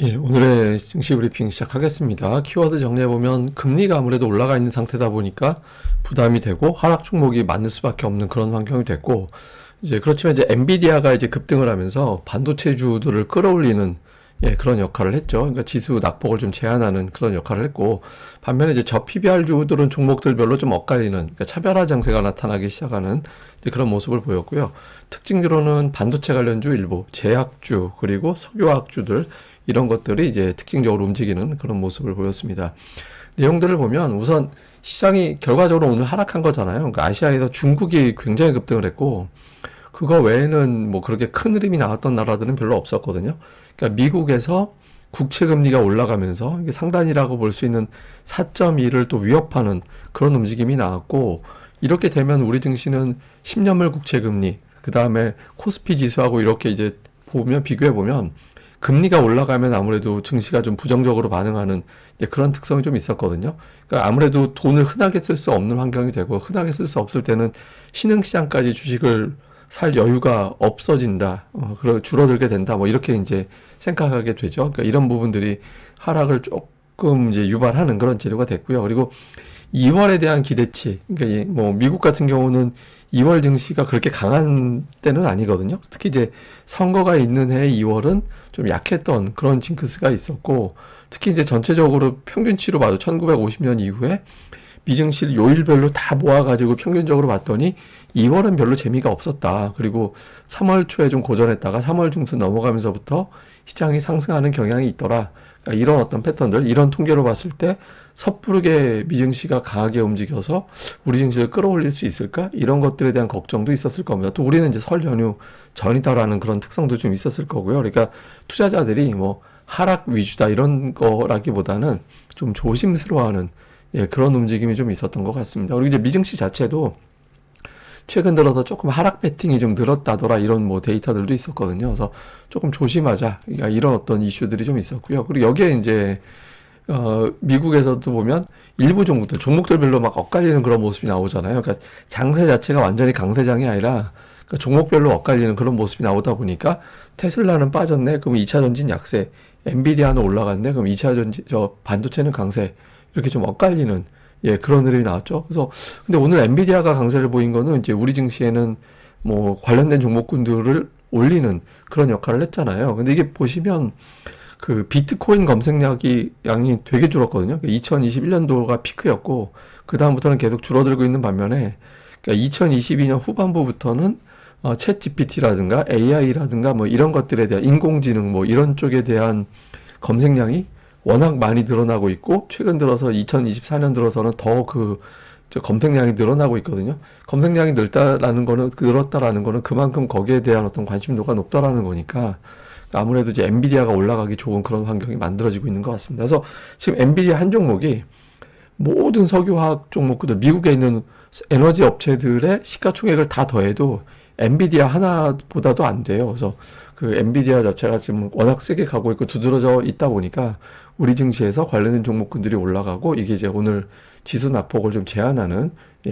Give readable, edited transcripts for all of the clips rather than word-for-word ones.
예, 오늘의 증시 브리핑 시작하겠습니다. 키워드 정리해보면 금리가 아무래도 올라가 있는 상태다 보니까 부담이 되고 하락 종목이 많을 수밖에 없는 그런 환경이 됐고, 이제 그렇지만 이제 엔비디아가 이제 급등을 하면서 반도체주들을 끌어올리는 그런 역할을 했죠. 그러니까 지수 낙폭을 좀 제한하는 그런 역할을 했고, 반면에 이제 저 PBR주들은 종목들별로 좀 엇갈리는, 그러니까 차별화 장세가 나타나기 시작하는 이제 그런 모습을 보였고요. 특징으로는 반도체 관련주 일부, 제약주, 그리고 석유화학주들 이런 것들이 이제 특징적으로 움직이는 그런 모습을 보였습니다. 내용들을 보면 우선 시장이 결과적으로 오늘 하락한 거잖아요. 그러니까 아시아에서 중국이 굉장히 급등을 했고, 그거 외에는 뭐 그렇게 큰 흐름이 나왔던 나라들은 별로 없었거든요. 그러니까 미국에서 국채 금리가 올라가면서 이게 상단이라고 볼 수 있는 4.2를 또 위협하는 그런 움직임이 나왔고, 이렇게 되면 우리 증시는 10년물 국채 금리, 그 다음에 코스피 지수하고 이렇게 이제 보면 비교해 보면 금리가 올라가면 아무래도 증시가 좀 부정적으로 반응하는 이제 그런 특성이 좀 있었거든요. 그러니까 아무래도 돈을 흔하게 쓸 수 없는 환경이 되고, 흔하게 쓸 수 없을 때는 신흥시장까지 주식을 살 여유가 없어진다, 줄어들게 된다, 뭐 이렇게 이제 생각하게 되죠. 그러니까 이런 부분들이 하락을 조금 이제 유발하는 그런 재료가 됐고요. 그리고 2월에 대한 기대치, 그러니까 뭐 미국 같은 경우는 2월 증시가 그렇게 강한 때는 아니거든요. 특히 이제 선거가 있는 해 2월은 좀 약했던 그런 징크스가 있었고, 특히 이제 전체적으로 평균치로 봐도 1950년 이후에 미증시를 요일별로 다 모아가지고 평균적으로 봤더니 2월은 별로 재미가 없었다. 그리고 3월 초에 좀 고전했다가 3월 중순 넘어가면서부터 시장이 상승하는 경향이 있더라. 그러니까 이런 어떤 패턴들, 이런 통계로 봤을 때 섣부르게 미증시가 강하게 움직여서 우리 증시를 끌어올릴 수 있을까? 이런 것들에 대한 걱정도 있었을 겁니다. 또 우리는 이제 설 연휴 전이다라는 그런 특성도 좀 있었을 거고요. 그러니까 투자자들이 뭐 하락 위주다 이런 거라기보다는 좀 조심스러워하는 그런 움직임이 좀 있었던 것 같습니다. 그리고 이제 미증시 자체도 최근 들어서 조금 하락 배팅이 좀 늘었다더라 이런 뭐 데이터들도 있었거든요. 그래서 조금 조심하자. 그러니까 이런 어떤 이슈들이 좀 있었고요. 그리고 여기에 이제 미국에서도 보면 일부 종목들별로 막 엇갈리는 그런 모습이 나오잖아요. 그러니까 장세 자체가 완전히 강세장이 아니라 그러니까 종목별로 엇갈리는 그런 모습이 나오다 보니까 테슬라는 빠졌네. 그럼 2차 전진 약세. 엔비디아는 올라갔네. 그럼 2차 전진 반도체는 강세. 이렇게 좀 엇갈리는 그런 흐름이 나왔죠. 그래서 근데 오늘 엔비디아가 강세를 보인 거는 이제 우리 증시에는 뭐 관련된 종목군들을 올리는 그런 역할을 했잖아요. 근데 이게 보시면 그 비트코인 검색량이 양이 되게 줄었거든요. 2021년도가 피크였고 그 다음부터는 계속 줄어들고 있는 반면에 그러니까 2022년 후반부부터는 챗 GPT라든가 AI라든가 뭐 이런 것들에 대한 인공지능 뭐 이런 쪽에 대한 검색량이 워낙 많이 늘어나고 있고, 최근 들어서 2024년 들어서는 더 검색량이 늘어나고 있거든요. 검색량이 늘었다라는 거는 그만큼 거기에 대한 어떤 관심도가 높다라는 거니까, 아무래도 이제 엔비디아가 올라가기 좋은 그런 환경이 만들어지고 있는 것 같습니다. 그래서 지금 엔비디아 한 종목이 모든 석유화학 종목들, 미국에 있는 에너지 업체들의 시가총액을 다 더해도 엔비디아 하나보다도 안 돼요. 그래서 그 엔비디아 자체가 지금 워낙 세게 가고 있고 두드러져 있다 보니까 우리 증시에서 관련된 종목군들이 올라가고, 이게 이제 오늘 지수 낙폭을 좀 제한하는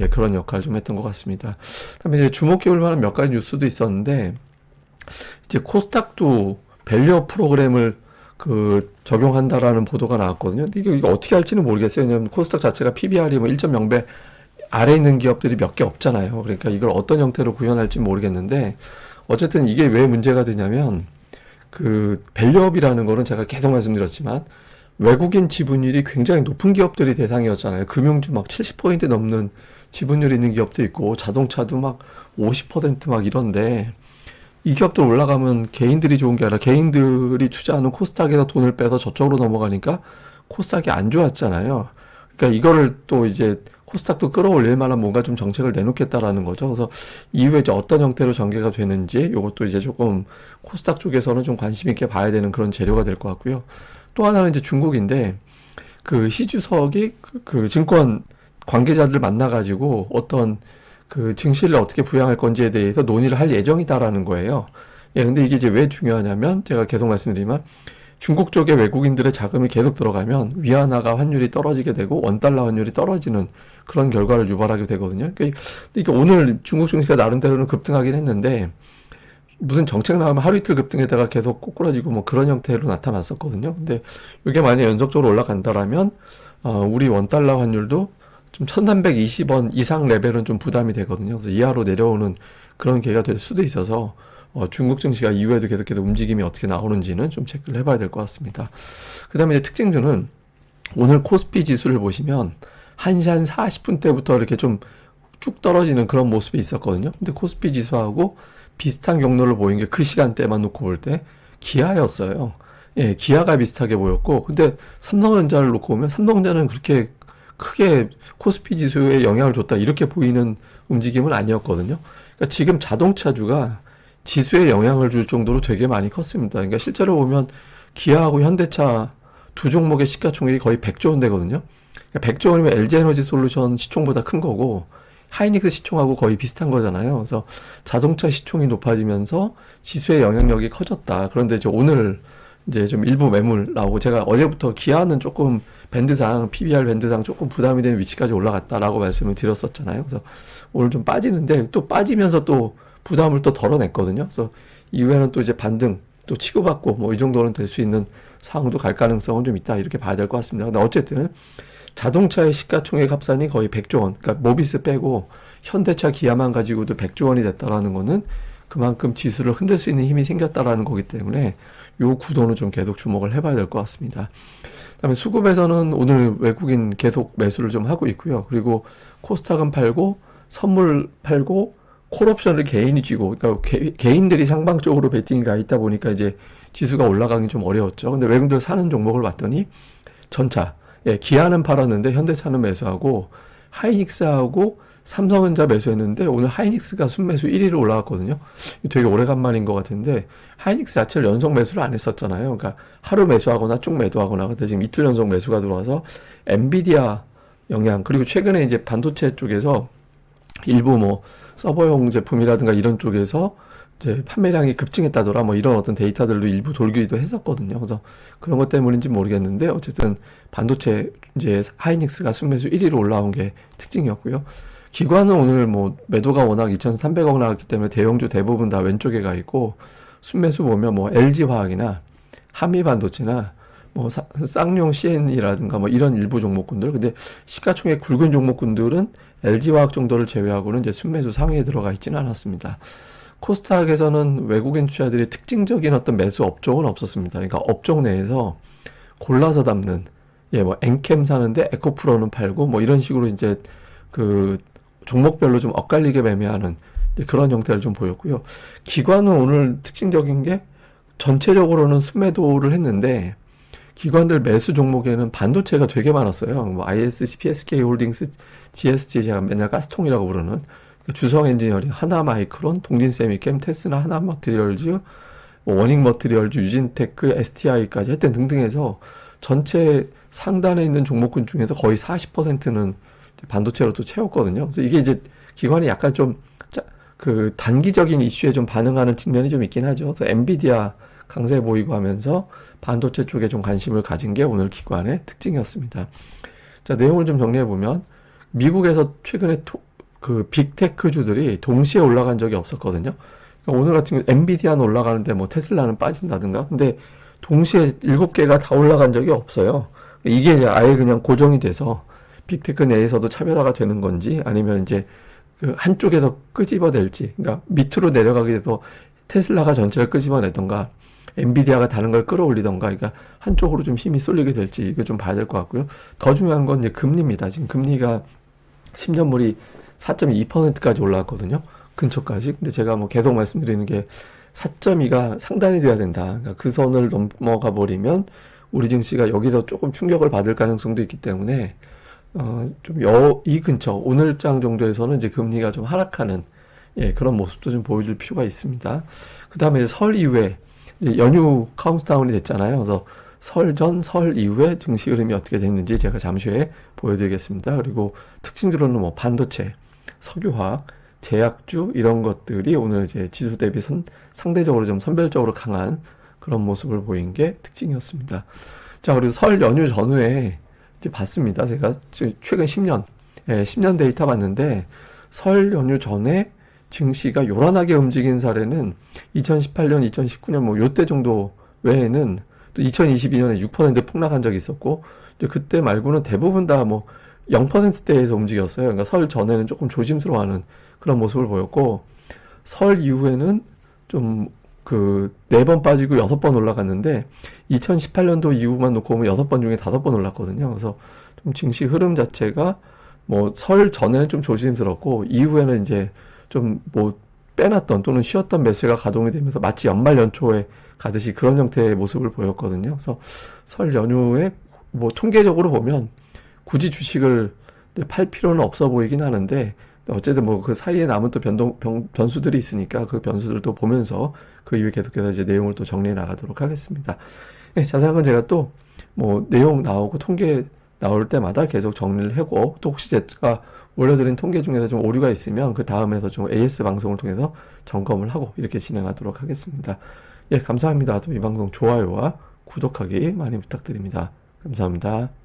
그런 역할을 좀 했던 것 같습니다. 그다음에 이제 주목해 볼 만한 몇 가지 뉴스도 있었는데, 이제 코스닥도 밸류업 프로그램을 적용한다라는 보도가 나왔거든요. 근데 이거 어떻게 할지는 모르겠어요. 왜냐면 코스닥 자체가 PBR이 뭐 1.0배 아래에 있는 기업들이 몇 개 없잖아요. 그러니까 이걸 어떤 형태로 구현할지 모르겠는데, 어쨌든 이게 왜 문제가 되냐면, 밸류업이라는 거는 제가 계속 말씀드렸지만, 외국인 지분율이 굉장히 높은 기업들이 대상이었잖아요. 금융주 막 70% 넘는 지분율이 있는 기업도 있고, 자동차도 막 50% 이런데, 이 기업들 올라가면 개인들이 좋은 게 아니라 개인들이 투자하는 코스닥에서 돈을 빼서 저쪽으로 넘어가니까 코스닥이 안 좋았잖아요. 그러니까 이거를 또 이제 코스닥도 끌어올릴 만한 뭔가 좀 정책을 내놓겠다라는 거죠. 그래서 이후에 이제 어떤 형태로 전개가 되는지 이것도 이제 조금 코스닥 쪽에서는 좀 관심 있게 봐야 되는 그런 재료가 될 것 같고요. 또 하나는 이제 중국인데, 시 주석이 증권 관계자들 만나가지고 어떤 증시를 어떻게 부양할 건지에 대해서 논의를 할 예정이다라는 거예요. 근데 이게 이제 왜 중요하냐면, 제가 계속 말씀드리지만, 중국 쪽에 외국인들의 자금이 계속 들어가면 위안화가 환율이 떨어지게 되고 원달러 환율이 떨어지는 그런 결과를 유발하게 되거든요. 그러니까 오늘 중국 증시가 나름대로는 급등하긴 했는데, 무슨 정책 나오면 하루 이틀 급등에다가 계속 꼬꾸라지고 뭐 그런 형태로 나타났었거든요. 근데 이게 만약 연속적으로 올라간다라면 우리 원달러 환율도 좀 1320원 이상 레벨은 좀 부담이 되거든요. 그래서 이하로 내려오는 그런 계기가 될 수도 있어서 중국 증시가 이후에도 계속해서 움직임이 어떻게 나오는지는 좀 체크를 해봐야 될 것 같습니다. 그 다음에 이제 특징주는 오늘 코스피 지수를 보시면 1시 한 40분 때부터 이렇게 좀 쭉 떨어지는 그런 모습이 있었거든요. 근데 코스피 지수하고 비슷한 경로를 보인 게 그 시간대만 놓고 볼 때 기아였어요. 예, 기아가 비슷하게 보였고, 근데 삼성전자를 놓고 보면 삼성전자는 그렇게 크게 코스피 지수에 영향을 줬다 이렇게 보이는 움직임은 아니었거든요. 그러니까 지금 자동차주가 지수에 영향을 줄 정도로 되게 많이 컸습니다. 그러니까 실제로 보면 기아하고 현대차 두 종목의 시가총액이 거의 100조 원 되거든요. 그러니까 100조 원이면 LG에너지 솔루션 시총보다 큰 거고 하이닉스 시총하고 거의 비슷한 거잖아요. 그래서 자동차 시총이 높아지면서 지수의 영향력이 커졌다. 그런데 이제 오늘 이제 좀 일부 매물 나오고 제가 어제부터 기아는 조금 밴드상 PBR 밴드상 조금 부담이 되는 위치까지 올라갔다라고 말씀을 드렸었잖아요. 그래서 오늘 좀 빠지는데 또 빠지면서 또 부담을 또 덜어냈거든요. 그래서 이후에는 또 이제 반등 또 치고받고 뭐 이 정도는 될 수 있는 상황도 갈 가능성은 좀 있다 이렇게 봐야 될 것 같습니다. 근데 어쨌든 자동차의 시가총액 합산이 거의 100조 원, 그러니까 모비스 빼고 현대차 기아만 가지고도 100조 원이 됐다라는 거는 그만큼 지수를 흔들 수 있는 힘이 생겼다라는 거기 때문에 요 구도는 좀 계속 주목을 해봐야 될 것 같습니다. 그다음에 수급에서는 오늘 외국인 계속 매수를 좀 하고 있고요. 그리고 코스닥은 팔고 선물 팔고 콜옵션을 개인이 쥐고, 그러니까 개인들이 상방적으로 베팅이 가 있다 보니까 이제 지수가 올라가기 좀 어려웠죠. 근데 외국인들 사는 종목을 봤더니 전차, 예, 기아는 팔았는데 현대차는 매수하고 하이닉스하고 삼성전자 매수했는데 오늘 하이닉스가 순매수 1위로 올라갔거든요. 되게 오래간만인 것 같은데 하이닉스 자체를 연속 매수를 안 했었잖아요. 그러니까 하루 매수하거나 쭉 매도하거나 근데 지금 이틀 연속 매수가 들어와서 엔비디아 영향 그리고 최근에 이제 반도체 쪽에서 일부 뭐 서버용 제품이라든가 이런 쪽에서 이제 판매량이 급증했다더라 뭐 이런 어떤 데이터들도 일부 돌기도 했었거든요. 그래서 그런 것 때문인지 모르겠는데 어쨌든 반도체 이제 하이닉스가 순매수 1위로 올라온 게 특징이었고요. 기관은 오늘 뭐 매도가 워낙 2,300억 나왔기 때문에 대형주 대부분 다 왼쪽에 가 있고 순매수 보면 뭐 LG화학이나 한미반도체나 뭐 쌍용 CN이라든가 뭐 이런 일부 종목군들 근데 시가총액 굵은 종목군들은 LG화학 정도를 제외하고는 이제 순매수 상위에 들어가 있지는 않았습니다. 코스닥에서는 외국인 투자들이 특징적인 어떤 매수 업종은 없었습니다. 그러니까 업종 내에서 골라서 담는 예, 뭐 엔캠 사는데 에코프로는 팔고 뭐 이런 식으로 이제 그 종목별로 좀 엇갈리게 매매하는 그런 형태를 좀 보였고요. 기관은 오늘 특징적인 게 전체적으로는 순매도를 했는데 기관들 매수 종목에는 반도체가 되게 많았어요. 뭐 ISC, PSK홀딩스, GSG 제가 맨날 가스통이라고 부르는 주성 엔지니어링, 하나마이크론, 동진세미캠, 테스나, 하나머티리얼즈, 뭐 워닝머티리얼즈, 유진테크, STI까지 하여튼 등등해서 전체 상단에 있는 종목군 중에서 거의 40%는 반도체로 또 채웠거든요. 그래서 이게 이제 기관이 약간 좀 그 단기적인 이슈에 좀 반응하는 측면이 좀 있긴 하죠. 그래서 엔비디아 강세 보이고 하면서 반도체 쪽에 좀 관심을 가진 게 오늘 기관의 특징이었습니다. 자, 내용을 좀 정리해 보면 미국에서 최근에 그 빅테크주들이 동시에 올라간 적이 없었거든요. 그러니까 오늘 같은 경우 엔비디아는 올라가는데 뭐 테슬라는 빠진다든가. 근데 동시에 7개가 다 올라간 적이 없어요. 이게 이제 아예 그냥 고정이 돼서 빅테크 내에서도 차별화가 되는 건지 아니면 이제 그 한쪽에서 끄집어낼지, 그러니까 밑으로 내려가게 돼서 테슬라가 전체를 끄집어내던가 엔비디아가 다른 걸 끌어올리던가, 그러니까 한쪽으로 좀 힘이 쏠리게 될지 이거 좀 봐야 될 것 같고요. 더 중요한 건 이제 금리입니다. 지금 금리가 10년물이 4.2%까지 올라왔거든요. 근처까지. 근데 제가 뭐 계속 말씀드리는 게 4.2가 상단이 돼야 된다. 그러니까 그 선을 넘어가 버리면 우리 증시가 여기서 조금 충격을 받을 가능성도 있기 때문에 이 근처 오늘장 정도에서는 이제 금리가 좀 하락하는 예, 그런 모습도 좀 보여줄 필요가 있습니다. 그 다음에 설 이후에 이제 연휴 카운트다운이 됐잖아요. 그래서 설 전, 설 이후에 증시 흐름이 어떻게 됐는지 제가 잠시 후에 보여드리겠습니다. 그리고 특징적으로는 뭐 반도체, 석유화학, 제약주 이런 것들이 오늘 이제 지수 대비 상대적으로 좀 선별적으로 강한 그런 모습을 보인 게 특징이었습니다. 자, 그리고 설 연휴 전후에 이제 봤습니다. 제가 최근 10년, 예, 10년 데이터 봤는데 설 연휴 전에 증시가 요란하게 움직인 사례는 2018년, 2019년 뭐 요때 정도 외에는 또 2022년에 6% 폭락한 적이 있었고 이제 그때 말고는 대부분 다 뭐 0%대에서 움직였어요. 그러니까 설 전에는 조금 조심스러워하는 그런 모습을 보였고 설 이후에는 좀 그 4번 빠지고 6번 올라갔는데 2018년도 이후만 놓고 보면 6번 중에 5번 올랐거든요. 그래서 좀 증시 흐름 자체가 뭐 설 전에는 좀 조심스럽고 이후에는 이제 좀 뭐 빼놨던 또는 쉬었던 매수가 가동이 되면서 마치 연말 연초에 가듯이 그런 형태의 모습을 보였거든요. 그래서 설 연휴에 뭐 통계적으로 보면 굳이 주식을 팔 필요는 없어 보이긴 하는데 어쨌든 뭐 그 사이에 남은 또 변수들이 있으니까 그 변수들도 보면서 그 이후에 계속해서 이제 내용을 또 정리해 나가도록 하겠습니다. 네, 자세한 건 제가 또 뭐 내용 나오고 통계 나올 때마다 계속 정리를 하고 또 혹시 제가 올려드린 통계 중에서 좀 오류가 있으면 그 다음에서 좀 AS 방송을 통해서 점검을 하고 이렇게 진행하도록 하겠습니다. 예, 감사합니다. 또 이 방송 좋아요와 구독하기 많이 부탁드립니다. 감사합니다.